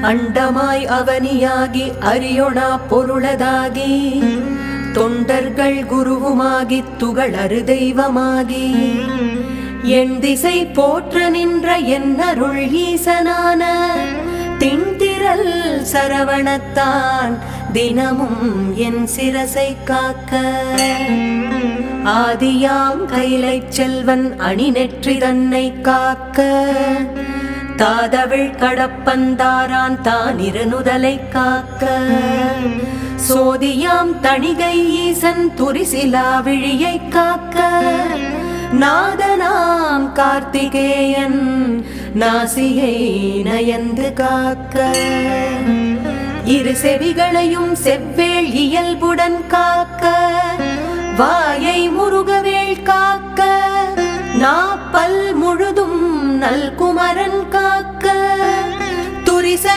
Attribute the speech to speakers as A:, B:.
A: அண்டமாய் அவனியாகி அரியோனா பொருளதாகி தொண்டர்கள் குருவுமாகி துகளறு தெய்வமாகி என் திசை போற்ற நின்ற என் அருள் ஈசனான திண்திரல் சரவணத்தான் தினமும் என் சிரசை காக்க ஆதியாம் கைலை செல்வன் அணி நெற்றி தன்னை காக்க தாதவிழ் கடப்பந்தாரான் தான் இருநுதலை காக்க சோதியாம் தணிகை ஈசன் துரிசிலா விழியை காக்க நாதனாம் கார்த்திகேயன் நாசியை நயந்து காக்க இரு செவிகளையும் செவ்வேள் இயல்புடன் காக்க வாயை முருகவேள் காக்க நாப்பல் முழுதும் நல்குமரன் காக்க துரிச